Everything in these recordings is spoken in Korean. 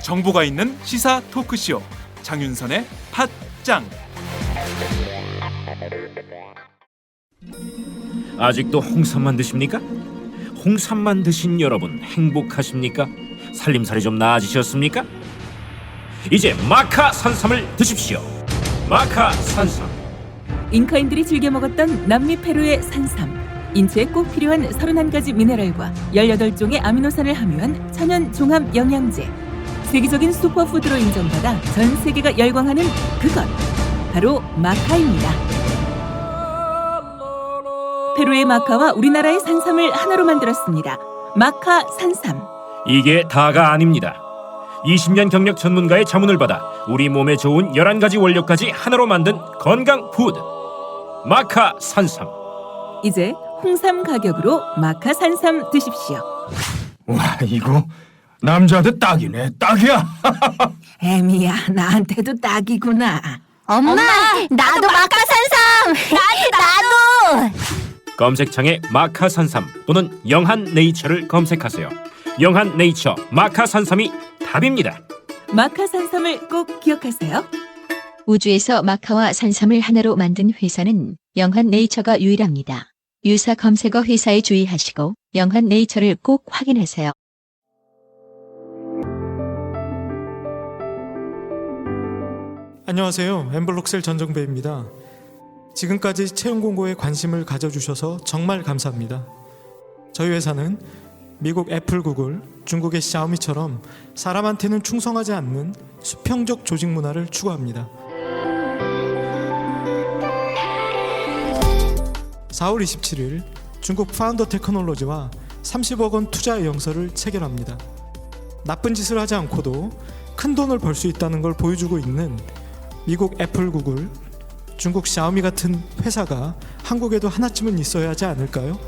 정보가 있는 시사 토크쇼 장윤선의 팟짱. 아직도 홍삼만 드십니까? 홍삼만 드신 여러분 행복하십니까? 살림살이 좀 나아지셨습니까? 이제 마카 산삼을 드십시오. 마카 산삼. 잉카인들이 즐겨 먹었던 남미 페루의 산삼. 인체에 꼭 필요한 31가지 미네랄과 18종의 아미노산을 함유한 천연 종합 영양제. 세계적인 슈퍼푸드로 인정받아 전 세계가 열광하는 그것 바로 마카입니다. 페루의 마카와 우리나라의 산삼을 하나로 만들었습니다. 마카 산삼. 이게 다가 아닙니다. 20년 경력 전문가의 자문을 받아 우리 몸에 좋은 11가지 원료까지 하나로 만든 건강 푸드 마카 산삼. 이제 홍삼 가격으로 마카 산삼 드십시오. 와, 이거 남자한테 딱이네. 딱이야. 애미야, 나한테도 딱이구나. 엄마, 나도 마카산삼. 나도. 검색창에 마카 산삼 또는 영한 네이처를 검색하세요. 영한 네이처 마카 산삼이 답입니다. 마카 산삼을 꼭 기억하세요. 우주에서 마카와 산삼을 하나로 만든 회사는 영한 네이처가 유일합니다. 유사 검색어 회사에 주의하시고 영한 네이처를 꼭 확인하세요. 안녕하세요. 엠블록셀 전정배입니다. 지금까지 채용 공고에 관심을 가져주셔서 정말 감사합니다. 저희 회사는 미국 애플, 구글, 중국의 샤오미처럼 사람한테는 충성하지 않는 수평적 조직 문화를 추구합니다. 4월 27일 중국 파운더 테크놀로지와 30억 원 투자의 영서를 체결합니다. 나쁜 짓을 하지 않고도 큰 돈을 벌 수 있다는 걸 보여주고 있는 미국 애플, 구글, 중국 샤오미 같은 회사가 한국에도 하나쯤은 있어야 하지 않을까요?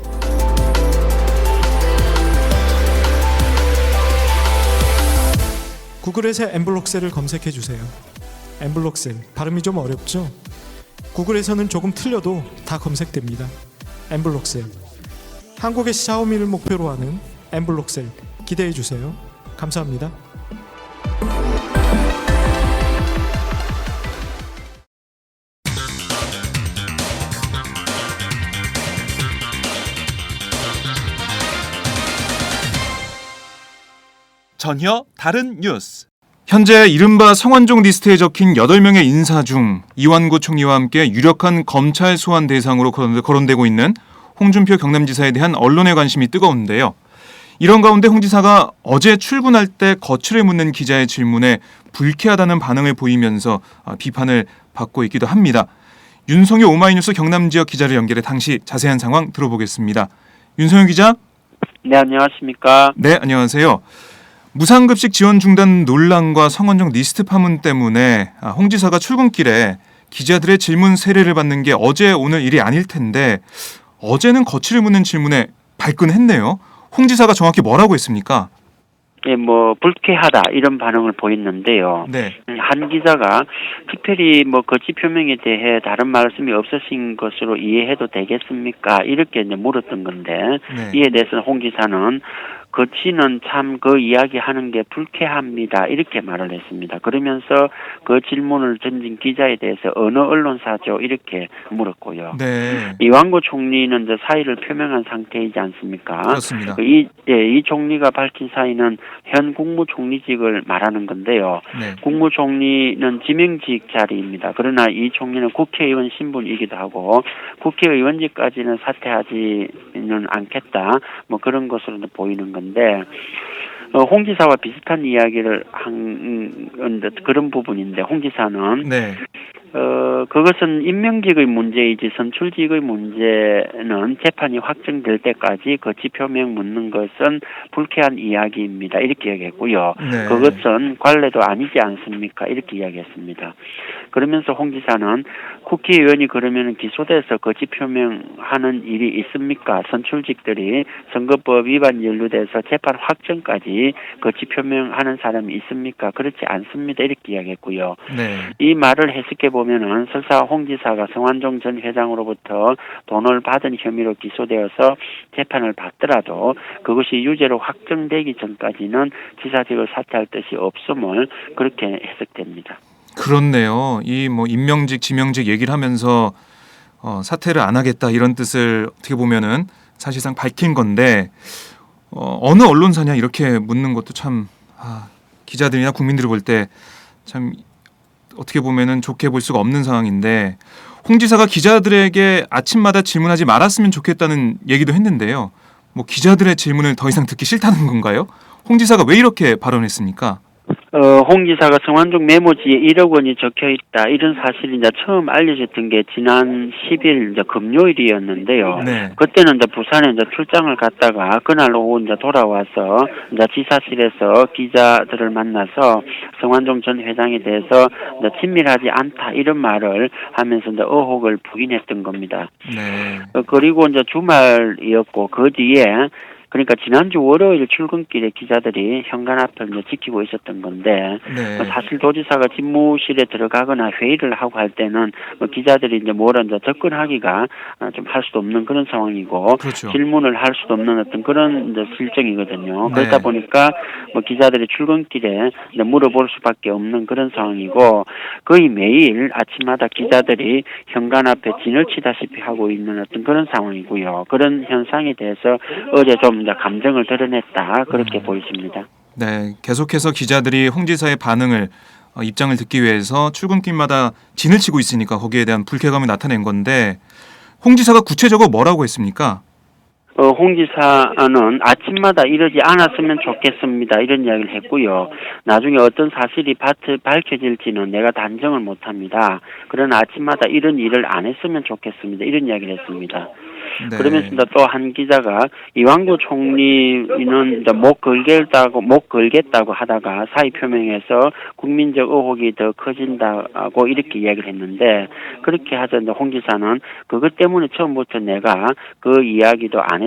구글에서 엠블록셀을 검색해 주세요. 엠블록셀, 발음이 좀 어렵죠? 구글에서는 조금 틀려도 다 검색됩니다. 엠블록셀, 한국의 샤오미를 목표로 하는 엠블록셀 기대해 주세요. 감사합니다. 전혀 다른 뉴스. 현재 이른바 성완종 리스트에 적힌 8명의 인사 중 이완구 총리와 함께 유력한 검찰 소환 대상으로 거론되고 있는 홍준표 경남지사에 대한 언론의 관심이 뜨거운데요. 이런 가운데 홍 지사가 어제 출근할 때 거취를 묻는 기자의 질문에 불쾌하다는 반응을 보이면서 비판을 받고 있기도 합니다. 윤성효 오마이뉴스 경남 지역 기자를 연결해 당시 자세한 상황 들어보겠습니다. 윤성효 기자. 네, 안녕하십니까. 네, 안녕하세요. 무상급식 지원 중단 논란과 성완종 리스트 파문 때문에 홍 지사가 출근길에 기자들의 질문 세례를 받는 게 어제 오늘 일이 아닐 텐데 어제는 거취를 묻는 질문에 발끈했네요. 홍 지사가 정확히 뭐라고 했습니까? 예, 불쾌하다 이런 반응을 보였는데요. 네. 한 기자가 특별히 거취 표명에 대해 다른 말씀이 없으신 것으로 이해해도 되겠습니까? 이렇게 이제 물었던 건데 네. 이에 대해서는 홍 지사는 거취는 참 그 이야기하는 게 불쾌합니다. 이렇게 말을 했습니다. 그러면서 그 질문을 던진 기자에 대해서 어느 언론사죠? 이렇게 물었고요. 네. 이완구 총리는 이제 사의를 표명한 상태이지 않습니까? 그렇습니다. 이 총리가 밝힌 사의는 현 국무총리직을 말하는 건데요. 네. 국무총리는 지명직 자리입니다. 그러나 이 총리는 국회의원 신분이기도 하고 국회의원직까지는 사퇴하지는 않겠다. 그런 것으로 보이는 건데 홍 지사와 비슷한 이야기를 한 그런 부분인데 홍 지사는 네. 그것은 임명직의 문제이지 선출직의 문제는 재판이 확정될 때까지 거치 표명 묻는 것은 불쾌한 이야기입니다. 이렇게 얘기했고요. 네. 그것은 관례도 아니지 않습니까? 이렇게 이야기했습니다. 그러면서 홍 지사는 국회의원이 그러면 기소돼서 거치 표명하는 일이 있습니까? 선출직들이 선거법 위반 연루돼서 재판 확정까지 거치 표명하는 사람이 있습니까? 그렇지 않습니다. 이렇게 이야기했고요. 네. 이 말을 해석해 보면은 설사 홍 지사가 성완종 전 회장으로부터 돈을 받은 혐의로 기소되어서 재판을 받더라도 그것이 유죄로 확정되기 전까지는 지사직을 사퇴할 뜻이 없음을 그렇게 해석됩니다. 그렇네요. 이 뭐 임명직, 지명직 얘기를 하면서 사퇴를 안 하겠다 이런 뜻을 어떻게 보면은 사실상 밝힌 건데 어느 언론사냐 이렇게 묻는 것도 참 기자들이나 국민들이 볼 때 참 어떻게 보면은 좋게 볼 수가 없는 상황인데 홍 지사가 기자들에게 아침마다 질문하지 말았으면 좋겠다는 얘기도 했는데요. 뭐 기자들의 질문을 더 이상 듣기 싫다는 건가요? 홍 지사가 왜 이렇게 발언했습니까? 홍 지사가 성완종 메모지에 1억 원이 적혀 있다. 이런 사실이 이제 처음 알려졌던 게 지난 10일 이제 금요일이었는데요. 네. 그때는 이제 부산에 이제 출장을 갔다가 그날 오후 이제 돌아와서 이제 지사실에서 기자들을 만나서 성완종 전 회장에 대해서 이제 친밀하지 않다 이런 말을 하면서 이제 의혹을 부인했던 겁니다. 네. 그리고 이제 주말이었고 그 뒤에 그러니까 지난주 월요일 출근길에 기자들이 현관 앞을 이제 지키고 있었던 건데 네. 사실 도지사가 집무실에 들어가거나 회의를 하고 할 때는 기자들이 이제 뭐라 이제 접근하기가 좀 할 수도 없는 그런 상황이고 그렇죠. 질문을 할 수도 없는 어떤 그런 이제 실정이거든요. 네. 그러다 보니까 기자들이 출근길에 이제 물어볼 수밖에 없는 그런 상황이고 거의 매일 아침마다 기자들이 현관 앞에 진을 치다시피 하고 있는 어떤 그런 상황이고요. 그런 현상에 대해서 어제 좀 이제 감정을 드러냈다 그렇게 보여집니다. 네, 계속해서 기자들이 홍 지사의 반응을 입장을 듣기 위해서 출근길마다 진을 치고 있으니까 거기에 대한 불쾌감을 나타낸 건데 홍 지사가 구체적으로 뭐라고 했습니까? 홍 지사는 아침마다 이러지 않았으면 좋겠습니다. 이런 이야기를 했고요. 나중에 어떤 사실이 밝혀질지는 내가 단정을 못합니다. 그러나 아침마다 이런 일을 안 했으면 좋겠습니다. 이런 이야기를 했습니다. 네. 그러면서 또 한 기자가 이완구 총리는 이제 못 걸겠다고 하다가 사의 표명해서 국민적 의혹이 더 커진다고 이렇게 이야기를 했는데 그렇게 하자 이제 홍 지사는 그것 때문에 처음부터 내가 그 이야기도 안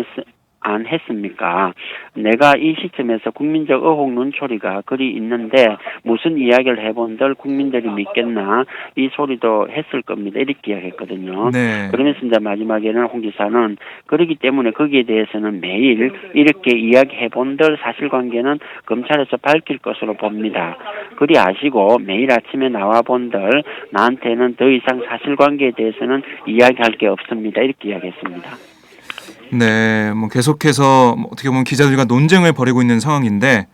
했습니까? 내가 이 시점에서 국민적 의혹 눈초리가 그리 있는데 무슨 이야기를 해본들 국민들이 믿겠나 이 소리도 했을 겁니다. 이렇게 이야기했거든요. 네. 그러면서 이제 마지막에는 홍 지사는 그러기 때문에 거기에 대해서는 매일 이렇게 이야기해본들 사실관계는 검찰에서 밝힐 것으로 봅니다. 그리 아시고 매일 아침에 나와본들 나한테는 더 이상 사실관계에 대해서는 이야기할 게 없습니다. 이렇게 이야기했습니다. 네, 뭐 계속해서 어떻게 보면 기자들과 논쟁을 벌이고 있는 상황인데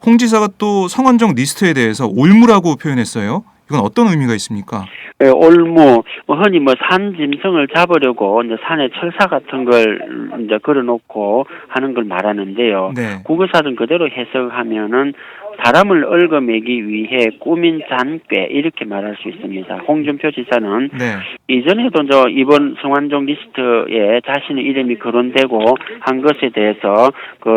홍 지사가 또 성완종 리스트에 대해서 올무라고 표현했어요. 이건 어떤 의미가 있습니까? 네, 올무 흔히 산 짐승을 잡으려고 이제 산에 철사 같은 걸 이제 걸어놓고 하는 걸 말하는데요. 네. 국어사전 그대로 해석하면은 사람을 얽어매기 위해 꾸민 잔꾀 이렇게 말할 수 있습니다. 홍준표 지사는 네. 이전에도 이번 성완종 리스트에 자신의 이름이 거론되고 한 것에 대해서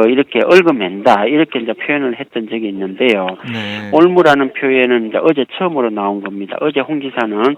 이렇게 얽어맨다 이렇게 이제 표현을 했던 적이 있는데요. 네. 올무라는 표현은 이제 어제 처음으로 나온 겁니다. 어제 홍 지사는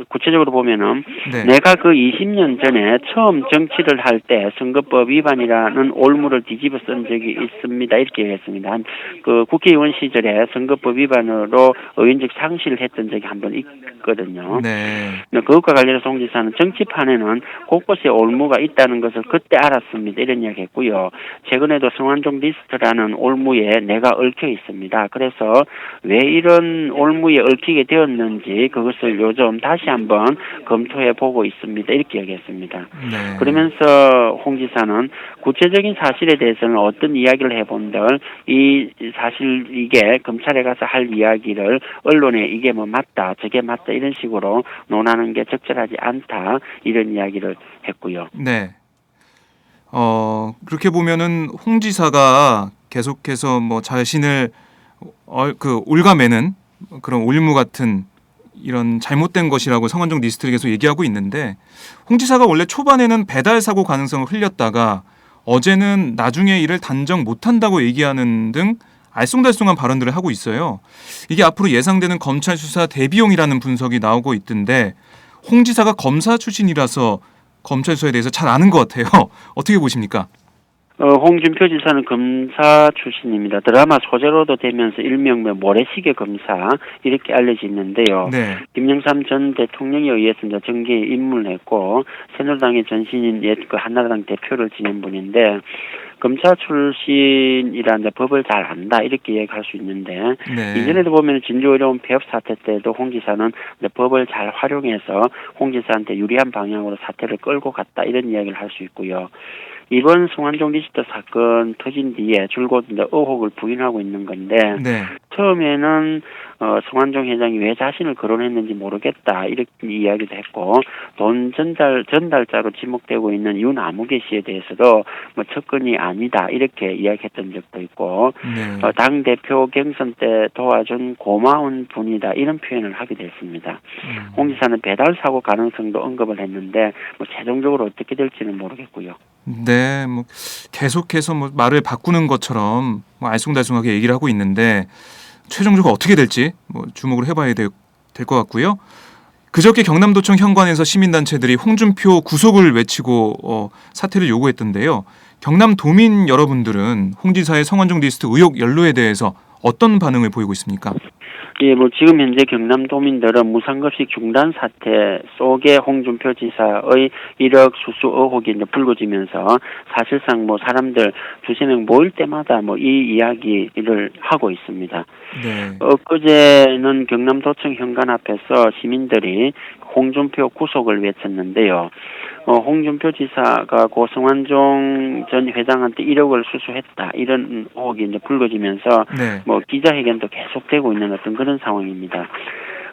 구체적으로 보면은 네. 내가 그 20년 전에 처음 정치를 할 때 선거법 위반이라는 올무를 뒤집어 쓴 적이 있습니다. 이렇게 얘기했습니다. 그 국회의원 시절에 선거법 위반으로 의원직 상실을 했던 적이 한 번 있거든요. 네. 그것과 관련해서 홍 지사는 정치판에는 곳곳에 올무가 있다는 것을 그때 알았습니다. 이런 이야기 했고요. 최근에도 성완종 리스트라는 올무에 내가 얽혀 있습니다. 그래서 왜 이런 올무에 얽히게 되었는지 그것을 요즘 다시 한번 검토해 보고 있습니다. 이렇게 얘기했습니다. 네. 그러면서 홍 지사는 구체적인 사실에 대해서는 어떤 이야기를 해본들 이 사실 이게 검찰에 가서 할 이야기를 언론에 이게 맞다 저게 맞다 이런 식으로 논하는 게 적절하지 않다 이런 이야기를 했고요. 네. 그렇게 보면은 홍 지사가 계속해서 자신을 올가매는 그런 올무 같은 이런 잘못된 것이라고 성완종 리스트를 계속 얘기하고 있는데 홍 지사가 원래 초반에는 배달 사고 가능성을 흘렸다가 어제는 나중에 이를 단정 못한다고 얘기하는 등 알쏭달쏭한 발언들을 하고 있어요. 이게 앞으로 예상되는 검찰 수사 대비용이라는 분석이 나오고 있던데 홍 지사가 검사 출신이라서 검찰 수사에 대해서 잘 아는 것 같아요. 어떻게 보십니까? 홍준표 지사는 검사 출신입니다. 드라마 소재로도 되면서 일명 모래시계 검사 이렇게 알려져 있는데요. 네. 김영삼 전 대통령에 의해서 이제 정계에 입문을 했고 새누리당의 전신인 옛 그 한나라당 대표를 지낸 분인데 검사 출신이라 이제 법을 잘 안다 이렇게 얘기할 수 있는데 네. 이전에도 보면 진주의료원 폐업 사태 때도 홍 지사는 이제 법을 잘 활용해서 홍 지사한테 유리한 방향으로 사태를 끌고 갔다 이런 이야기를 할 수 있고요. 이번 성완종 리스트 사건 터진 뒤에 줄곧 이제 의혹을 부인하고 있는 건데 네. 처음에는 성완종 회장이 왜 자신을 거론했는지 모르겠다 이렇게 이야기도 했고 돈 전달자로 지목되고 있는 윤아무개 씨에 대해서도 뭐 접근이 아니다 이렇게 이야기했던 적도 있고 네. 당 대표 경선 때 도와준 고마운 분이다 이런 표현을 하기도 했습니다. 홍 지사는 배달 사고 가능성도 언급을 했는데 뭐 최종적으로 어떻게 될지는 모르겠고요. 네, 뭐 계속해서 뭐 말을 바꾸는 것처럼 뭐 알쏭달쏭하게 얘기를 하고 있는데 최종적으로 어떻게 될지 뭐 주목을 해봐야 될 것 같고요. 그저께 경남도청 현관에서 시민단체들이 홍준표 구속을 외치고 사퇴를 요구했던데요. 경남도민 여러분들은 홍 지사의 성완종 리스트 의혹 연루에 대해서 어떤 반응을 보이고 있습니까? 예, 뭐 지금 현재 경남도민들은 무상급식 중단 사태 속에 홍준표 지사의 1억 수수 의혹이 이제 불거지면서 사실상 뭐 사람들 두세 명 모일 때마다 뭐 이 이야기를 하고 있습니다. 네. 엊그제는 경남도청 현관 앞에서 시민들이 홍준표 구속을 외쳤는데요. 홍준표 지사가 고 성완종 전 회장한테 1억을 수수했다 이런 의혹이 이제 불거지면서 네. 뭐 기자회견도 계속되고 있는 어떤 그런 상황입니다.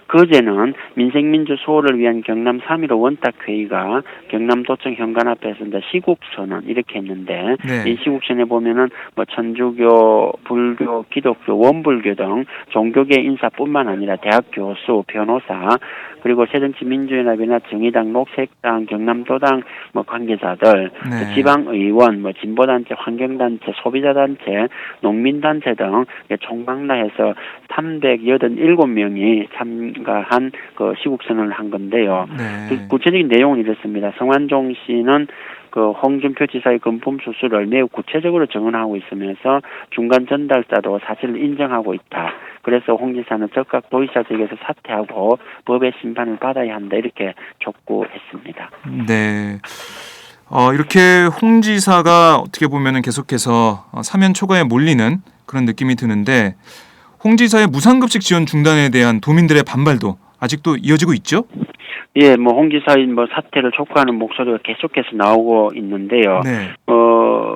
그제는 민생민주 수호를 위한 경남 3.15 원탁회의가 경남도청 현관 앞에서 이제 시국선언 이렇게 했는데 네. 이 시국선언에 보면은 뭐 천주교, 불교, 기독교, 원불교 등 종교계 인사뿐만 아니라 대학 교수, 변호사 그리고 새정치민주연합이나 정의당, 녹색당, 경남도당 뭐 관계자들, 네. 지방의원, 뭐 진보단체, 환경단체, 소비자단체, 농민단체 등 총망라해서 387명이 참가한 그 시국선언을 한 건데요. 네. 그 구체적인 내용은 이렇습니다. 성완종 씨는 그 홍준표 지사의 금품 수수를 매우 구체적으로 정언하고 있으면서 중간 전달자도 사실을 인정하고 있다. 그래서 홍 지사는 즉각 도의사직에서 사퇴하고 법의 심판을 받아야 한다. 이렇게 촉구했습니다. 네. 이렇게 홍 지사가 어떻게 보면은 계속해서 사면 초과에 몰리는 그런 느낌이 드는데 홍 지사의 무상급식 지원 중단에 대한 도민들의 반발도 아직도 이어지고 있죠? 예, 뭐 홍 지사의 뭐 사퇴를 촉구하는 목소리가 계속해서 나오고 있는데요. 네.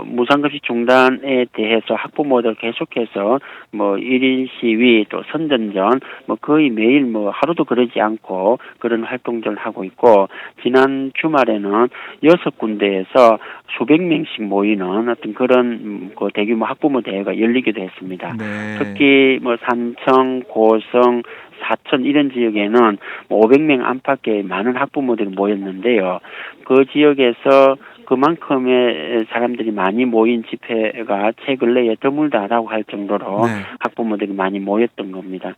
무상급식 중단에 대해서 학부모들 계속해서 뭐 1인 시위 또 선전전 뭐 거의 매일 뭐 하루도 그러지 않고 그런 활동들을 하고 있고 지난 주말에는 6군데에서 수백 명씩 모이는 어떤 그런 그 대규모 학부모 대회가 열리기도 했습니다. 네. 특히 뭐 산청, 고성, 사천 이런 지역에는 500명 안팎의 많은 학부모들이 모였는데요. 그 지역에서 그만큼의 사람들이 많이 모인 집회가 최근래에 드물다라고 할 정도로 네. 학부모들이 많이 모였던 겁니다.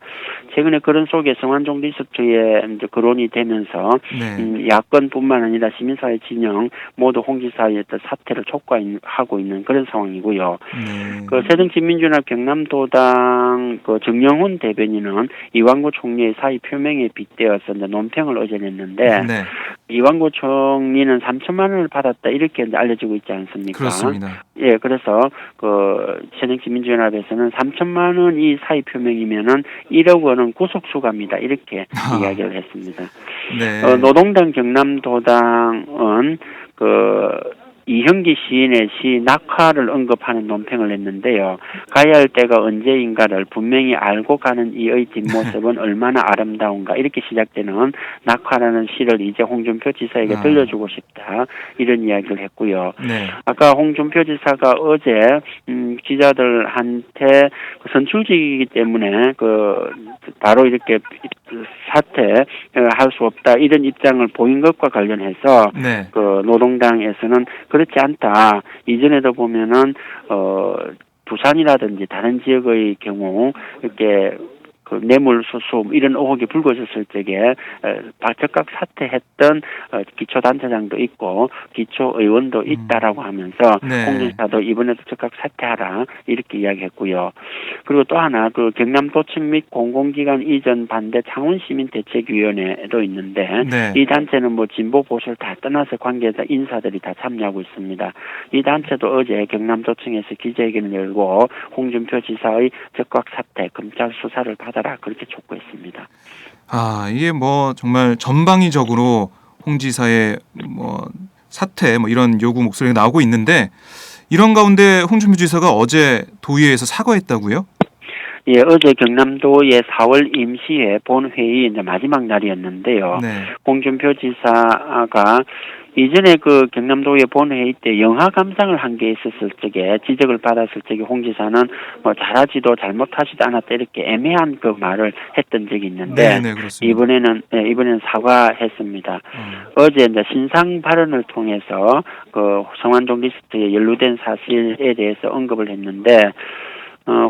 최근에 그런 속에 성완종 리스트에 이제 거론이 되면서 네. 야권뿐만 아니라 시민사회 진영 모두 홍 지사의 어떤 사퇴를 촉구하고 있는 그런 상황이고요. 네. 그 새정치민주연합 경남도당 그 정영훈 대변인은 이완구 총리의 사의 표명에 빗대어서 이제 논평을 어제 냈는데 네. 이완구 총리는 3천만 원을 받았다 이렇게 알려지고 있지 않습니까? 그렇습니다. 예, 그래서 그 새정치민주연합에서는 3천만 원이 사의 표명이면은 1억 원은 구속 수감이다 이렇게 이야기를 했습니다. 네. 노동당 경남도당은 그 이형기 시인의 시 낙화를 언급하는 논평을 냈는데요. 가야 할 때가 언제인가를 분명히 알고 가는 이의 뒷모습은 얼마나 아름다운가 이렇게 시작되는 낙화라는 시를 이제 홍준표 지사에게 들려주고 싶다 이런 이야기를 했고요. 네. 아까 홍준표 지사가 어제 기자들한테 선출직이기 때문에 그 바로 이렇게 사퇴할 수 없다 이런 입장을 보인 것과 관련해서 네. 그 노동당에서는 그렇지 않다. 이전에도 보면은 부산이라든지 다른 지역의 경우 이렇게 그 뇌물수수 이런 의혹이 불거졌을 적에 즉각 사퇴했던 기초단체장도 있고 기초의원도 있다라고 하면서 네. 홍 지사도 이번에도 즉각 사퇴하라 이렇게 이야기했고요. 그리고 또 하나 그 경남도청 및 공공기관 이전 반대 창원시민대책위원회도 있는데 네. 이 단체는 뭐 진보 보수를 다 떠나서 관계자 인사들이 다 참여하고 있습니다. 이 단체도 어제 경남도청에서 기자회견을 열고 홍준표 지사의 즉각 사퇴, 검찰 수사를 받아라 그렇게 촉구했습니다. 아, 이게 뭐 정말 전방위적으로 홍 지사의 뭐 사퇴 뭐 이런 요구 목소리가 나오고 있는데 이런 가운데 홍준표 지사가 어제 도의회에서 사과했다고요? 예, 어제 경남도의 4월 임시회 본회의 이제 마지막 날이었는데요. 네. 홍준표 지사가 이전에 그 경남도의 본회의 때 영하 감상을 한 게 있었을 적에 지적을 받았을 적에 홍 지사는 뭐 잘하지도 잘못하지도 않았다 이렇게 애매한 그 말을 했던 적이 있는데 네, 그렇습니다. 이번에는 사과했습니다. 어제 이제 신상 발언을 통해서 그 성완종 리스트에 연루된 사실에 대해서 언급을 했는데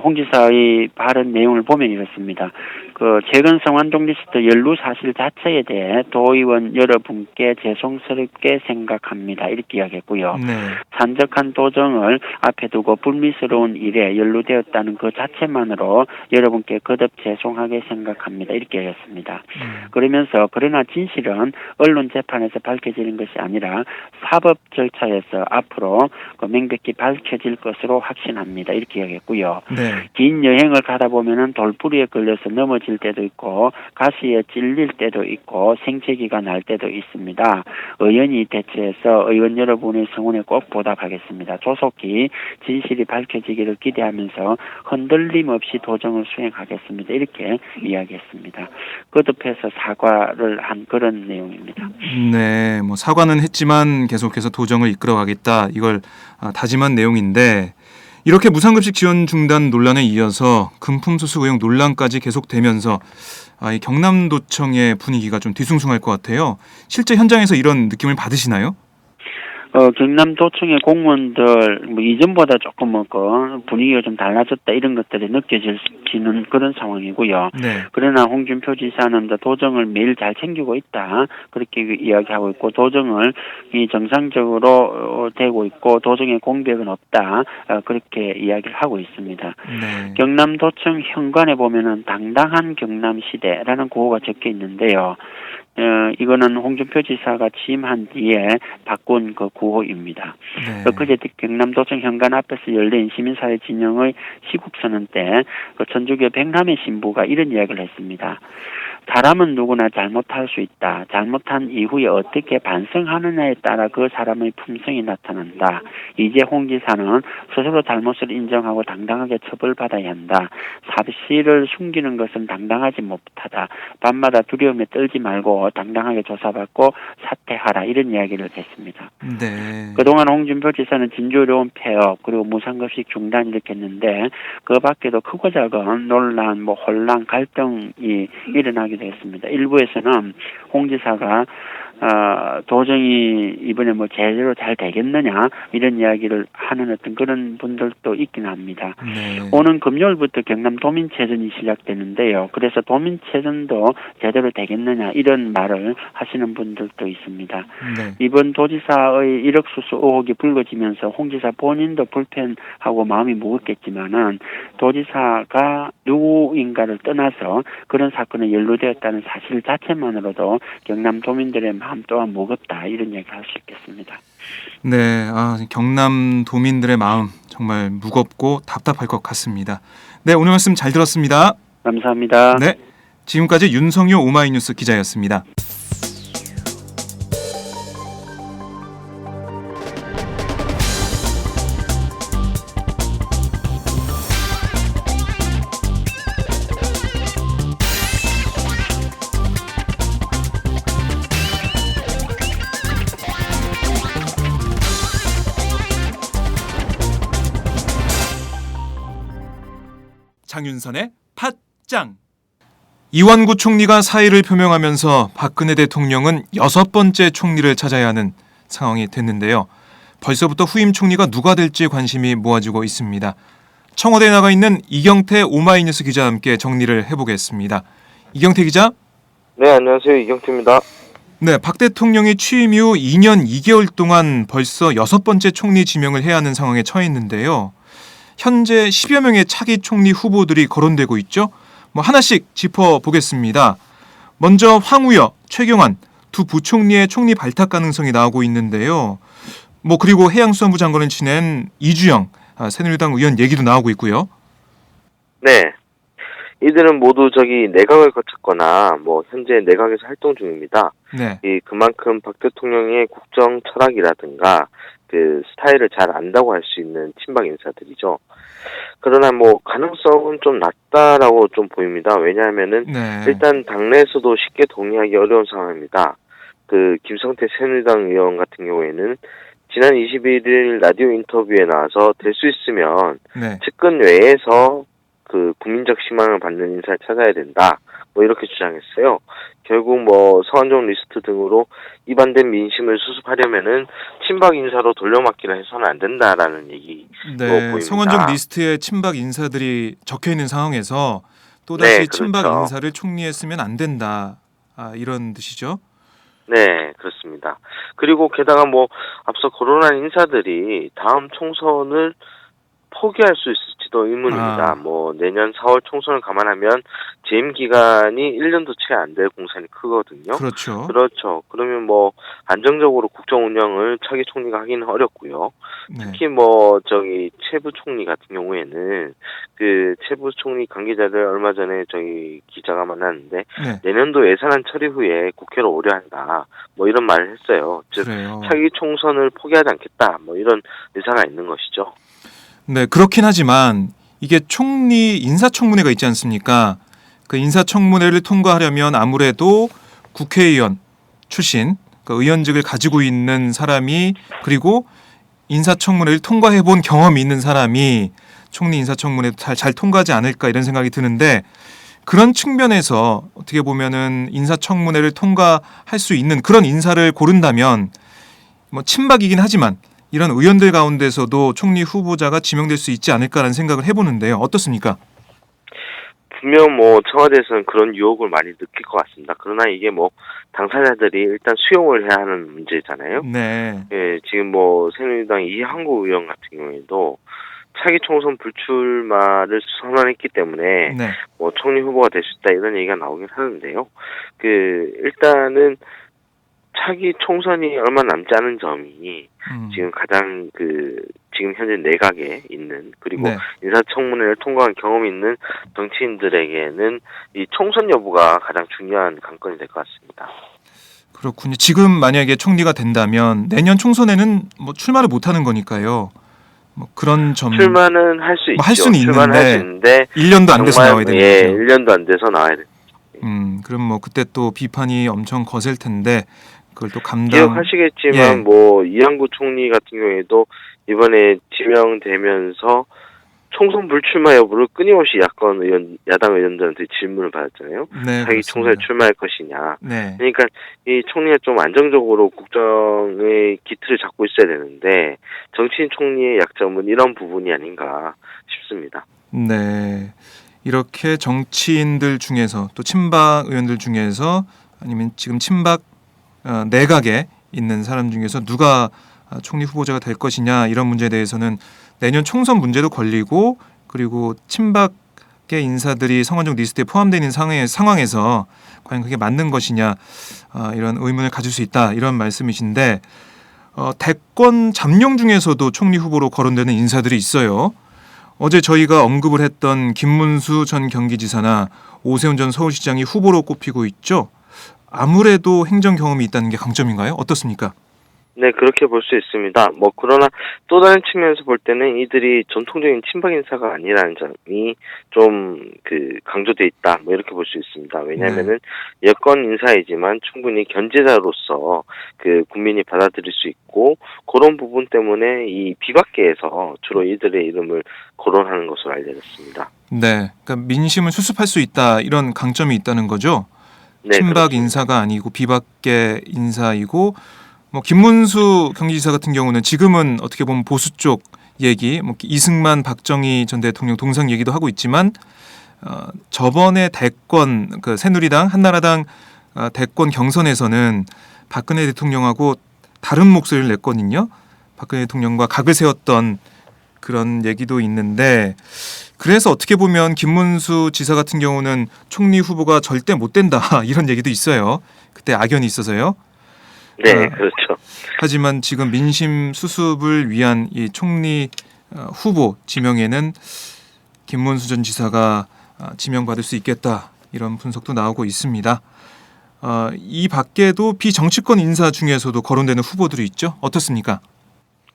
홍 지사의 발언 내용을 보면 이렇습니다. 그 최근 성완종 리스트 연루 사실 자체에 대해 도의원 여러분께 죄송스럽게 생각합니다. 이렇게 이야기했고요. 네. 산적한 도정을 앞에 두고 불미스러운 일에 연루되었다는 그 자체만으로 여러분께 거듭 죄송하게 생각합니다. 이렇게 이야기했습니다. 그러면서 그러나 진실은 언론 재판에서 밝혀지는 것이 아니라 사법 절차에서 앞으로 명백히 밝혀질 것으로 확신합니다. 이렇게 이야기했고요. 네. 긴 여행을 가다 보면은 돌부리에 걸려서 넘어질 때도 있고 가시에 찔릴 때도 있고 생채기가 날 때도 있습니다. 의원이 대처해서 의원 여러분의 성원에 꼭 보답하겠습니다. 조속히 진실이 밝혀지기를 기대하면서 흔들림 없이 도정을 수행하겠습니다. 이렇게 이야기했습니다. 거듭해서 사과를 한 그런 내용입니다. 네, 뭐 사과는 했지만 계속해서 도정을 이끌어가겠다 이걸 다짐한 내용인데 이렇게 무상급식 지원 중단 논란에 이어서 금품수수 의혹 논란까지 계속되면서 이 경남도청의 분위기가 좀 뒤숭숭할 것 같아요. 실제 현장에서 이런 느낌을 받으시나요? 경남도청의 공무원들 뭐 이전보다 조금 분위기가 좀 달라졌다 이런 것들이 느껴지는 그런 상황이고요. 네. 그러나 홍준표 지사는 도정을 매일 잘 챙기고 있다 그렇게 이야기하고 있고 도정을 정상적으로 되고 있고 도정의 공백은 없다 그렇게 이야기를 하고 있습니다. 네. 경남도청 현관에 보면은 당당한 경남시대라는 구호가 적혀 있는데요. 이거는 홍준표 지사가 취임한 뒤에 바꾼 그 구호입니다. 네. 그제 경남도청 현관 앞에서 열린 시민사회 진영의 시국선언 때 전주교 백남의 신부가 이런 이야기를 했습니다. 사람은 누구나 잘못할 수 있다. 잘못한 이후에 어떻게 반성하느냐에 따라 그 사람의 품성이 나타난다. 이제 홍 지사는 스스로 잘못을 인정하고 당당하게 처벌받아야 한다. 사실을 숨기는 것은 당당하지 못하다. 밤마다 두려움에 떨지 말고 당당하게 조사받고 사퇴하라. 이런 이야기를 했습니다. 네. 그동안 홍준표 지사는 진주의료원 폐업 그리고 무상급식 중단 이렇게 했는데 그 밖에도 크고 작은 논란, 혼란, 갈등이 일어나기도 했습니다. 일부에서는 홍 지사가 도정이 이번에 제대로 잘 되겠느냐 이런 이야기를 하는 어떤 그런 분들도 있긴 합니다. 네. 오는 금요일부터 경남 도민체전이 시작되는데요. 그래서 도민체전도 제대로 되겠느냐 이런 말을 하시는 분들도 있습니다. 네. 이번 도지사의 1억 수수 의혹이 불거지면서 홍 지사 본인도 불편하고 마음이 무겁겠지만은 도지사가 누구인가를 떠나서 그런 사건에 연루되었다는 사실 자체만으로도 경남 도민들의 마음 또한 무겁다 이런 얘기를 할 수 있겠습니다. 네, 경남 도민들의 마음 정말 무겁고 답답할 것 같습니다. 네, 오늘 말씀 잘 들었습니다. 감사합니다. 네, 지금까지 윤성효 오마이뉴스 기자였습니다. 장윤선의 팟짱. 이완구 총리가 사의를 표명하면서 박근혜 대통령은 6번째 총리를 찾아야 하는 상황이 됐는데요. 벌써부터 후임 총리가 누가 될지 관심이 모아지고 있습니다. 청와대에 나가 있는 이경태 오마이뉴스 기자와 함께 정리를 해보겠습니다. 이경태 기자. 네, 안녕하세요. 이경태입니다. 네, 박 대통령이 취임 이후 2년 2개월 동안 벌써 6번째 총리 지명을 해야 하는 상황에 처해 있는데요. 현재 10여 명의 차기 총리 후보들이 거론되고 있죠. 하나씩 짚어보겠습니다. 먼저 황우여, 최경환 두 부총리의 총리 발탁 가능성이 나오고 있는데요. 그리고 해양수산부 장관을 지낸 이주영 새누리당 의원 얘기도 나오고 있고요. 네. 이들은 모두 내각을 거쳤거나 현재 내각에서 활동 중입니다. 네. 그만큼 박 대통령의 국정 철학이라든가 그 스타일을 잘 안다고 할 수 있는 친박 인사들이죠. 그러나 가능성은 좀 낮다라고 좀 보입니다. 왜냐하면은 네. 일단 당내에서도 쉽게 동의하기 어려운 상황입니다. 그 김성태 새누리당 의원 같은 경우에는 지난 21일 라디오 인터뷰에 나와서 될 수 있으면 네. 측근 외에서 그 국민적 희망을 받는 인사를 찾아야 된다. 이렇게 주장했어요. 결국 성완종 리스트 등으로 이반된 민심을 수습하려면은 친박 인사로 돌려막기를 해서는 안 된다라는 얘기. 네. 보입니다. 성완종 리스트에 친박 인사들이 적혀 있는 상황에서 또다시 네, 친박 그렇죠. 인사를 총리에 쓰면 안 된다. 이런 뜻이죠. 네, 그렇습니다. 그리고 게다가 앞서 거론한 인사들이 다음 총선을 포기할 수 있을지도 의문입니다. 내년 4월 총선을 감안하면 재임 기간이 1년도 채 안 될 공산이 크거든요. 그렇죠. 그렇죠. 그러면 안정적으로 국정 운영을 차기 총리가 하기는 어렵고요. 네. 특히 최부 총리 같은 경우에는 그 최부 총리 관계자들 얼마 전에 저희 기자가 만났는데 네. 내년도 예산안 처리 후에 국회로 오려 한다. 이런 말을 했어요. 즉 그래요. 차기 총선을 포기하지 않겠다. 이런 의사가 있는 것이죠. 네, 그렇긴 하지만 이게 총리 인사청문회가 있지 않습니까? 그 인사청문회를 통과하려면 아무래도 국회의원 출신, 의원직을 가지고 있는 사람이 그리고 인사청문회를 통과해본 경험이 있는 사람이 총리 인사청문회 잘 통과하지 않을까 이런 생각이 드는데 그런 측면에서 어떻게 보면은 인사청문회를 통과할 수 있는 그런 인사를 고른다면 친박이긴 하지만 이런 의원들 가운데서도 총리 후보자가 지명될 수 있지 않을까라는 생각을 해보는데요. 어떻습니까? 분명 청와대에서는 그런 유혹을 많이 느낄 것 같습니다. 그러나 이게 당사자들이 일단 수용을 해야 하는 문제잖아요. 네. 예, 지금 새누리당 이한구 의원 같은 경우에도 차기 총선 불출마를 선언했기 때문에 네. 총리 후보가 될 수 있다 이런 얘기가 나오긴 하는데요. 일단은 차기 총선이 얼마 남지 않은 점이 지금 가장 지금 현재 내각에 있는 그리고 네. 인사청문회를 통과한 경험이 있는 정치인들에게는 이 총선 여부가 가장 중요한 관건이 될 것 같습니다. 그렇군요. 지금 만약에 총리가 된다면 내년 총선에는 출마를 못하는 거니까요. 그런 점 출마는 할 수 있죠. 할 수는 출마는 할 수 있는데 있는데 1년도 안 돼서 나와야 되는 예, 거죠. 1년도 안 돼서 나와야 돼요. 그럼 그때 또 비판이 엄청 거셀 텐데 그걸 또 기억하시겠지만 예. 이한구 총리 같은 경우에도 이번에 지명되면서 총선 불출마 여부를 끊임없이 야당 의원들한테 질문을 받았잖아요. 네, 자기 총선에 출마할 것이냐. 네. 그러니까 이 총리가 좀 안정적으로 국정의 기틀을 잡고 있어야 되는데 정치인 총리의 약점은 이런 부분이 아닌가 싶습니다. 네. 이렇게 정치인들 중에서 또 친박 의원들 중에서 아니면 지금 친박 내각에 있는 사람 중에서 누가 총리 후보자가 될 것이냐 이런 문제에 대해서는 내년 총선 문제도 걸리고 그리고 친박계 인사들이 성완종 리스트에 포함되어 있는 상황에서 과연 그게 맞는 것이냐 이런 의문을 가질 수 있다 이런 말씀이신데 대권 잠룡 중에서도 총리 후보로 거론되는 인사들이 있어요. 어제 저희가 언급을 했던 김문수 전 경기지사나 오세훈 전 서울시장이 후보로 꼽히고 있죠. 아무래도 행정 경험이 있다는 게 강점인가요? 어떻습니까? 네, 그렇게 볼 수 있습니다. 뭐 그러나 또 다른 측면에서 볼 때는 이들이 전통적인 친박 인사가 아니라는 점이 좀 강조돼 있다. 뭐 이렇게 볼 수 있습니다. 왜냐하면은 여권 인사이지만 충분히 견제자로서 국민이 받아들일 수 있고 그런 부분 때문에 이 비박계에서 주로 이들의 이름을 거론하는 것으로 알려졌습니다. 네, 그러니까 민심을 수습할 수 있다 이런 강점이 있다는 거죠. 네, 친박 그렇습니다. 인사가 아니고 비박계 인사이고 뭐 김문수 경기지사 같은 경우는 지금은 어떻게 보면 보수 쪽 얘기, 뭐 이승만, 박정희 전 대통령 동상 얘기도 하고 있지만 저번에 대권 새누리당, 한나라당 대권 경선에서는 박근혜 대통령하고 다른 목소리를 냈거든요. 박근혜 대통령과 각을 세웠던 그런 얘기도 있는데 그래서 어떻게 보면 김문수 지사 같은 경우는 총리 후보가 절대 못 된다 이런 얘기도 있어요. 그때 악연이 있어서요. 네, 그렇죠. 하지만 지금 민심 수습을 위한 이 총리 후보 지명에는 김문수 전 지사가 지명받을 수 있겠다 이런 분석도 나오고 있습니다. 이 밖에도 비정치권 인사 중에서도 거론되는 후보들이 있죠. 어떻습니까?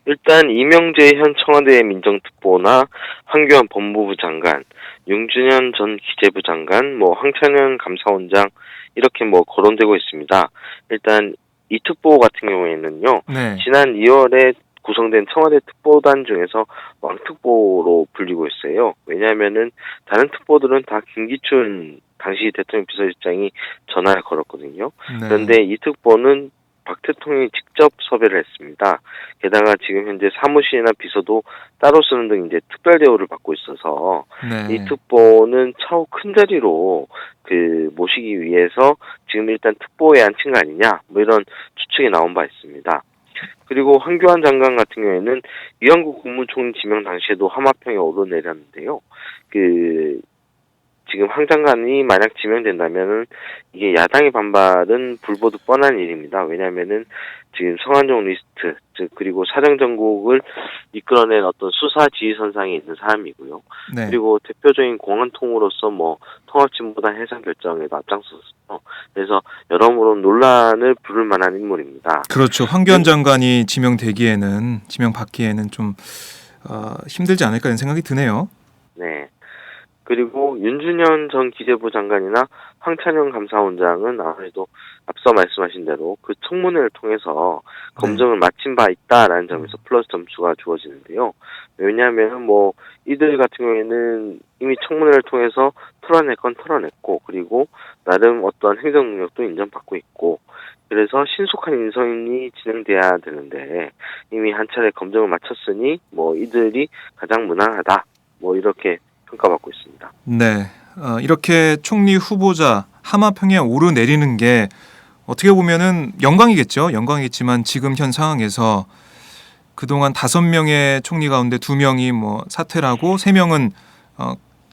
일단 이명재 현 청와대 민정특보나 황교안 법무부 장관, 윤준현 전 기재부 장관, 황찬현 감사원장 이렇게 거론되고 있습니다. 일단 이 특보 같은 경우에는요. 네. 지난 2월에 구성된 청와대 특보단 중에서 왕특보로 불리고 있어요. 왜냐하면은 다른 특보들은 다 김기춘 당시 대통령 비서실장이 전화를 걸었거든요. 네. 그런데 이 특보는 박 대통령이 직접 섭외를 했습니다. 게다가 지금 현재 사무실이나 비서도 따로 쓰는 등 이제 특별 대우를 받고 있어서 네. 이 특보는 차후 큰 자리로 모시기 위해서 지금 일단 특보에 앉힌 거 아니냐 뭐 이런 추측이 나온 바 있습니다. 그리고 황교안 장관 같은 경우에는 위안부 국무총리 지명 당시에도 하마평에 오르내렸는데요. 지금 황 장관이 만약 지명된다면은 이게 야당의 반발은 불보듯 뻔한 일입니다. 왜냐하면은 지금 성완종 리스트, 그리고 사정정국을 이끌어낸 어떤 수사 지휘선상에 있는 사람이고요. 네. 그리고 대표적인 공안통으로서 통합진보단 해산 결정에도 앞장섰어요. 그래서 여러모로 논란을 부를 만한 인물입니다. 그렇죠. 황교안 장관이 지명받기에는 좀 힘들지 않을까 하는 생각이 드네요. 네. 그리고 윤준현 전 기재부 장관이나 황찬현 감사원장은 아무래도 앞서 말씀하신 대로 청문회를 통해서 검증을 마친 바 있다라는 점에서 플러스 점수가 주어지는데요. 왜냐하면 이들 같은 경우에는 이미 청문회를 통해서 털어낼 건 털어냈고 그리고 나름 어떠한 행정 능력도 인정받고 있고 그래서 신속한 인선이 진행돼야 되는데 이미 한 차례 검증을 마쳤으니 이들이 가장 무난하다 이렇게 평가받고 있습니다. 네, 이렇게 총리 후보자 하마평에 오르내리는 게 어떻게 보면은 영광이겠죠. 영광이겠지만 지금 현 상황에서 그동안 5명의 총리 가운데 2명이 사퇴를 하고 3명은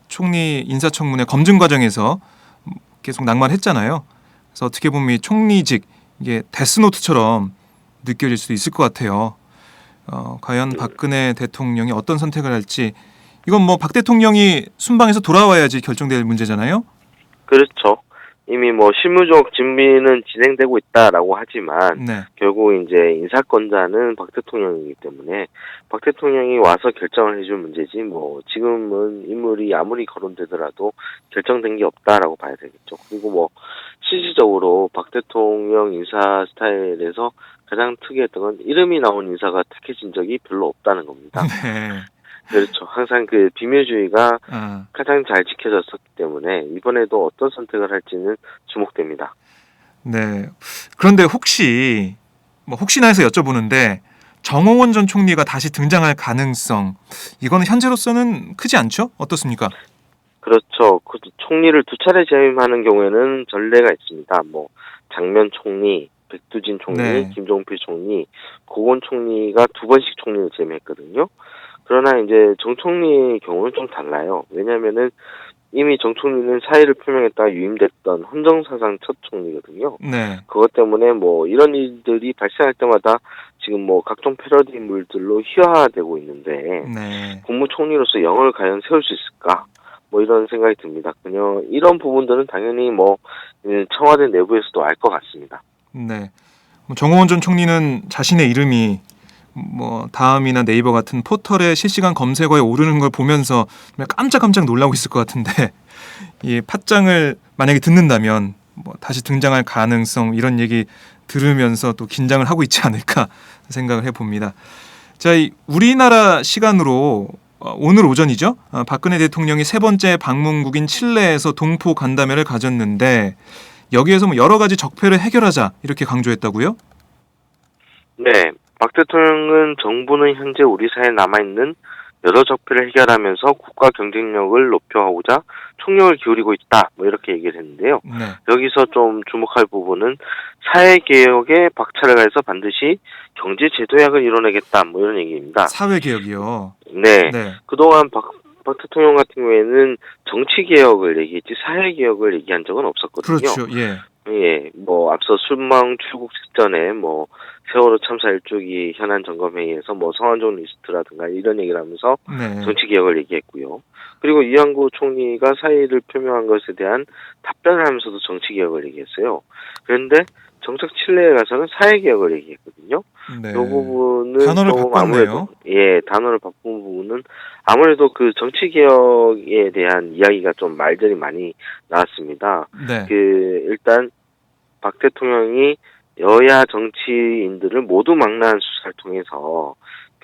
총리 인사청문회 검증 과정에서 계속 낙마했잖아요. 그래서 어떻게 보면 이 총리직 이게 데스노트처럼 느껴질 수도 있을 것 같아요. 과연 박근혜 대통령이 어떤 선택을 할지 이건 박 대통령이 순방에서 돌아와야지 결정될 문제잖아요. 그렇죠. 이미 실무적 준비는 진행되고 있다라고 하지만 네. 결국 이제 인사권자는 박 대통령이기 때문에 박 대통령이 와서 결정을 해줄 문제지 지금은 인물이 아무리 거론되더라도 결정된 게 없다라고 봐야 되겠죠. 그리고 실질적으로 박 대통령 인사 스타일에서 가장 특이했던 건 이름이 나온 인사가 택해진 적이 별로 없다는 겁니다. 네. 그렇죠. 항상 비밀주의가 가장 잘 지켜졌었기 때문에 이번에도 어떤 선택을 할지는 주목됩니다. 네. 그런데 혹시나 해서 여쭤보는데 정홍원 전 총리가 다시 등장할 가능성 이거는 현재로서는 크지 않죠? 어떻습니까? 그렇죠. 총리를 2차례 재임하는 경우에는 전례가 있습니다. 장면 총리, 백두진 총리, 네. 김종필 총리, 고건 총리가 2번씩 총리를 재임했거든요. 그러나 이제 정 총리의 경우는 좀 달라요. 왜냐하면은 이미 정 총리는 사의를 표명했다가 유임됐던 헌정사상 첫 총리거든요. 네. 그것 때문에 이런 일들이 발생할 때마다 지금 각종 패러디 인물들로 희화화되고 있는데 네. 국무총리로서 영을 과연 세울 수 있을까? 이런 생각이 듭니다. 그냥 이런 부분들은 당연히 청와대 내부에서도 알 것 같습니다. 네. 정호원 전 총리는 자신의 이름이 다음이나 네이버 같은 포털의 실시간 검색어에 오르는 걸 보면서 깜짝깜짝 놀라고 있을 것 같은데 이 팟짱을 만약에 듣는다면 다시 등장할 가능성 이런 얘기 들으면서 또 긴장을 하고 있지 않을까 생각을 해봅니다. 자, 우리나라 시간으로 오늘 오전이죠. 박근혜 대통령이 세 번째 방문국인 칠레에서 동포 간담회를 가졌는데 여기에서 여러 가지 적폐를 해결하자 이렇게 강조했다고요? 네, 박 대통령은 정부는 현재 우리 사회에 남아있는 여러 적폐를 해결하면서 국가 경쟁력을 높여가고자 총력을 기울이고 있다. 이렇게 얘기를 했는데요. 네. 여기서 좀 주목할 부분은 사회개혁에 박차를 가해서 반드시 경제제도약을 이뤄내겠다. 이런 얘기입니다. 사회개혁이요. 네. 네. 그동안 박 대통령 같은 경우에는 정치개혁을 얘기했지 사회개혁을 얘기한 적은 없었거든요. 그렇죠. 예. 예, 앞서 순방 출국 직전에 세월호 참사 일주기 현안 점검회의에서 성완종 리스트라든가 이런 얘기를 하면서 네. 정치개혁을 얘기했고요. 그리고 이완구 총리가 사의를 표명한 것에 대한 답변을 하면서도 정치개혁을 얘기했어요. 그런데 정작 칠레에 가서는 사회개혁을 얘기했거든요. 네. 이 부분은 단어를 좀 바꿨네요. 단어를 바꾼 부분은 아무래도 그 정치개혁에 대한 이야기가 좀 말들이 많이 나왔습니다. 네. 일단 박 대통령이 여야 정치인들을 모두 망라한 수사를 통해서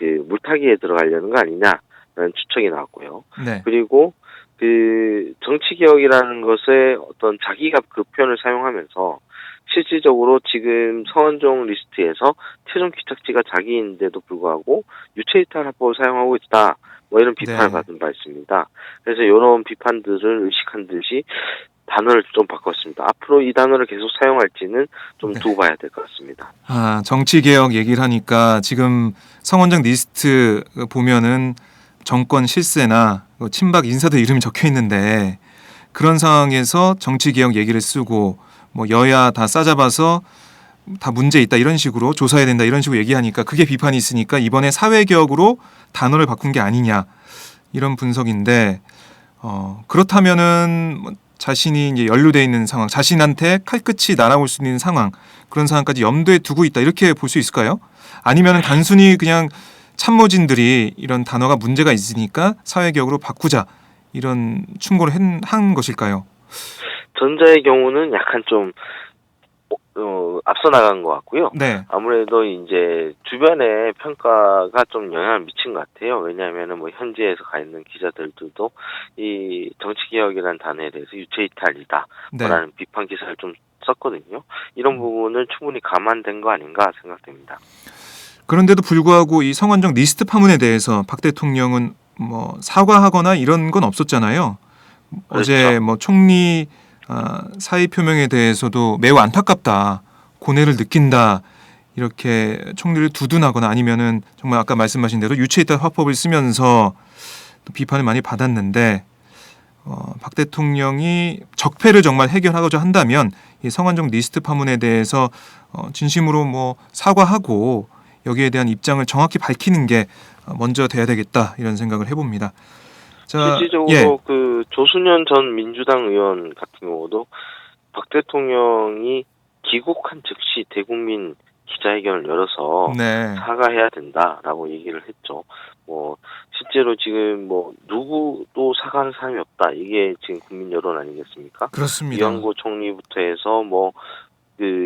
물타기에 들어가려는 거 아니냐라는 추측이 나왔고요. 네. 그리고 정치개혁이라는 것에 어떤 자기가 그 표현을 사용하면서 실질적으로 지금 성완종 리스트에서 최종 귀착지가 자기인데도 불구하고 유체이탈 합법을 사용하고 있다. 이런 비판을 네. 받은 바 있습니다. 그래서 이런 비판들을 의식한 듯이 단어를 좀 바꿨습니다. 앞으로 이 단어를 계속 사용할지는 좀 두고 봐야 될 것 같습니다. 정치개혁 얘기를 하니까 지금 성원장 리스트 보면은 정권 실세나 친박 인사들 이름이 적혀 있는데 그런 상황에서 정치개혁 얘기를 쓰고 여야 다 싸잡아서 다 문제 있다 이런 식으로 조사해야 된다 이런 식으로 얘기하니까 그게 비판이 있으니까 이번에 사회개혁으로 단어를 바꾼 게 아니냐 이런 분석인데 그렇다면은 자신이 이제 연루돼 있는 상황, 자신한테 칼끝이 날아올 수 있는 상황 그런 상황까지 염두에 두고 있다 이렇게 볼 수 있을까요? 아니면 단순히 그냥 참모진들이 이런 단어가 문제가 있으니까 사회개혁으로 바꾸자 이런 충고를 한 것일까요? 전자의 경우는 약간 좀 앞서 나간 것 같고요. 네. 아무래도 이제 주변의 평가가 좀 영향을 미친 것 같아요. 왜냐하면은 현지에서 가 있는 기자들도 이 정치개혁이라는 단어에 대해서 유체이탈이다 라는 비판 기사를 좀 썼거든요. 이런 부분은 충분히 감안된 거 아닌가 생각됩니다. 그런데도 불구하고 이 성완종 리스트 파문에 대해서 박 대통령은 사과하거나 이런 건 없었잖아요. 그렇죠. 어제 총리 사의 표명에 대해서도 매우 안타깝다, 고뇌를 느낀다 이렇게 총리를 두둔하거나 아니면은 정말 아까 말씀하신 대로 유체이탈 화법을 쓰면서 또 비판을 많이 받았는데 박 대통령이 적폐를 정말 해결하고자 한다면 이 성완종 리스트 파문에 대해서 진심으로 사과하고 여기에 대한 입장을 정확히 밝히는 게 먼저 돼야 되겠다 이런 생각을 해봅니다. 자, 실질적으로 조순현 전 민주당 의원 같은 경우도 박 대통령이 귀국한 즉시 대국민 기자회견을 열어서 사과해야 된다라고 얘기를 했죠. 실제로 지금 누구도 사과하는 사람이 없다. 이게 지금 국민 여론 아니겠습니까? 그렇습니다. 이완구 총리부터 해서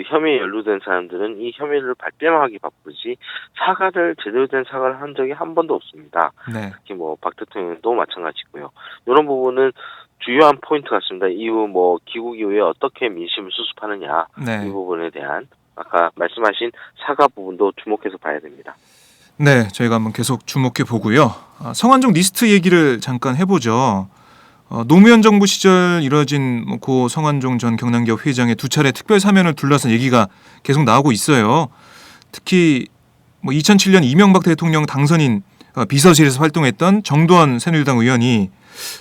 혐의에 연루된 사람들은 이 혐의를 발뺌하기 바쁘지 사과를 제대로 된 사과를 한 적이 한 번도 없습니다. 네. 특히 박 대통령도 마찬가지고요. 이런 부분은 주요한 포인트 같습니다. 이후 귀국 이후에 어떻게 민심을 수습하느냐 이 부분에 대한 아까 말씀하신 사과 부분도 주목해서 봐야 됩니다. 네, 저희가 한번 계속 주목해 보고요. 성완종 리스트 얘기를 잠깐 해보죠. 노무현 정부 시절 이뤄진 고 성완종 전 경남기업 회장의 두 차례 특별 사면을 둘러싼 얘기가 계속 나오고 있어요. 특히 2007년 이명박 대통령 당선인 비서실에서 활동했던 정도원 새누리당 의원이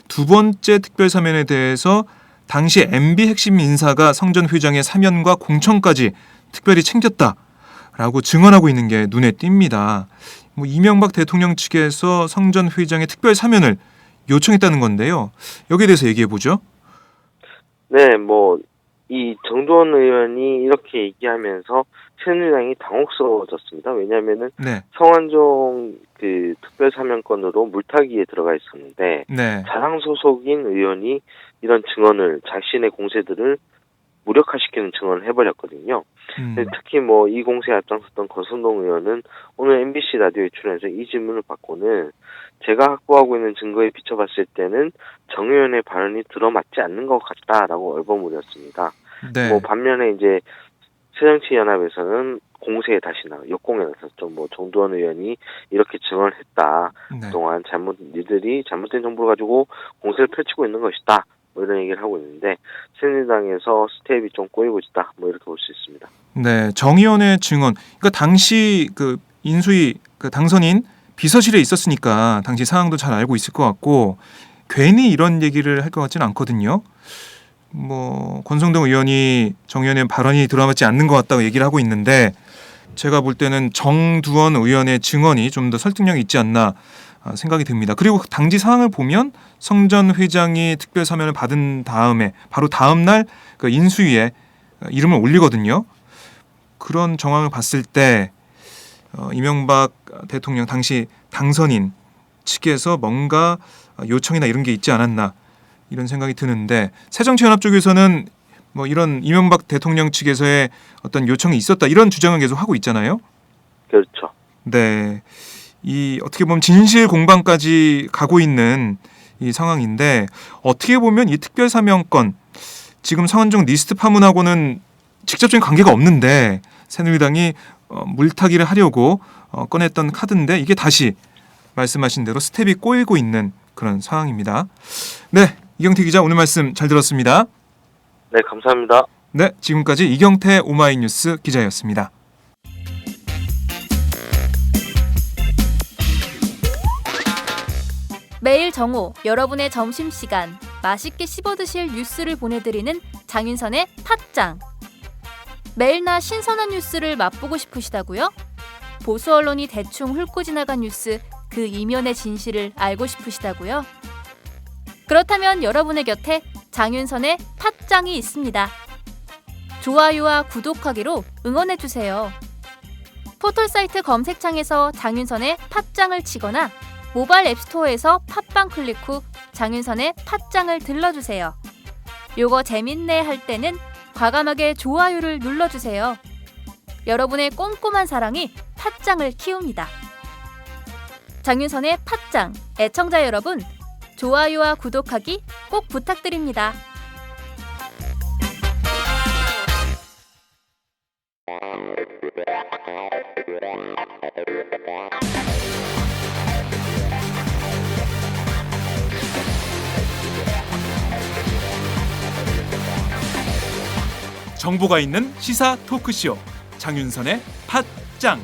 두 번째 특별 사면에 대해서 당시 MB 핵심 인사가 성 전 회장의 사면과 공천까지 특별히 챙겼다라고 증언하고 있는 게 눈에 띕니다. 이명박 대통령 측에서 성 전 회장의 특별 사면을 요청했다는 건데요. 여기에 대해서 얘기해 보죠. 네, 이 정두원 의원이 이렇게 얘기하면서 새누리당이 당혹스러워졌습니다. 왜냐하면은 네. 성완종 그 특별사면권으로 물타기에 들어가 있었는데 네. 자당 소속인 의원이 이런 증언을 자신의 공세들을 무력화시키는 증언을 해버렸거든요. 근데 특히 뭐 이 공세에 앞장섰던 권선동 의원은 오늘 MBC 라디오에 출연해서 이 질문을 받고는 제가 확보하고 있는 증거에 비춰봤을 때는 정 의원의 발언이 들어맞지 않는 것 같다라고 얼버무렸습니다. 네. 뭐 반면에 이제 새정치연합에서는 공세에 다시 역공에 나섰죠. 뭐 정두원 의원이 이렇게 증언을 했다. 네. 그동안 니들이 잘못된 정보를 가지고 공세를 펼치고 있는 것이다. 뭐 이런 얘기를 하고 있는데 새누리당에서 스텝이 좀 꼬이고 있다. 뭐 이렇게 볼 수 있습니다. 네, 정 의원의 증언. 그러니까 당시 그 인수위 그 당선인 비서실에 있었으니까 당시 상황도 잘 알고 있을 것 같고 괜히 이런 얘기를 할 것 같지는 않거든요. 뭐 권성동 의원이 정 의원의 발언이 들어맞지 않는 것 같다고 얘기를 하고 있는데 제가 볼 때는 정두원 의원의 증언이 좀 더 설득력이 있지 않나 생각이 듭니다. 그리고 당시 상황을 보면 성 전 회장이 특별 사면을 받은 다음에 바로 다음 날 그 인수위에 이름을 올리거든요. 그런 정황을 봤을 때 이명박 대통령 당시 당선인 측에서 뭔가 요청이나 이런 게 있지 않았나 이런 생각이 드는데 새정치연합 쪽에서는 뭐 이런 이명박 대통령 측에서의 어떤 요청이 있었다 이런 주장을 계속 하고 있잖아요. 그렇죠. 네, 이 어떻게 보면 진실 공방까지 가고 있는 이 상황인데 어떻게 보면 이 특별사면권 지금 성완종 리스트 파문하고는 직접적인 관계가 없는데 새누리당이 물타기를 하려고 꺼냈던 카드인데 이게 다시 말씀하신 대로 스텝이 꼬이고 있는 그런 상황입니다. 네, 이경태 기자 오늘 말씀 잘 들었습니다. 네, 감사합니다. 네, 지금까지 이경태 오마이뉴스 기자였습니다. 매일 정오 여러분의 점심시간 맛있게 씹어드실 뉴스를 보내드리는 장윤선의 팟짱. 매일나 신선한 뉴스를 맛보고 싶으시다고요? 보수 언론이 대충 훑고 지나간 뉴스 그 이면의 진실을 알고 싶으시다고요? 그렇다면 여러분의 곁에 장윤선의 팟짱이 있습니다. 좋아요와 구독하기로 응원해주세요. 포털사이트 검색창에서 장윤선의 팟짱을 치거나 모바일 앱스토어에서 팟빵 클릭 후 장윤선의 팟짱을 들러주세요. 요거 재밌네 할 때는 과감하게 좋아요를 눌러주세요. 여러분의 꼼꼼한 사랑이 팟짱을 키웁니다. 장윤선의 팟짱 애청자 여러분, 좋아요와 구독하기 꼭 부탁드립니다. 정보가 있는 시사 토크쇼 장윤선의 팟짱.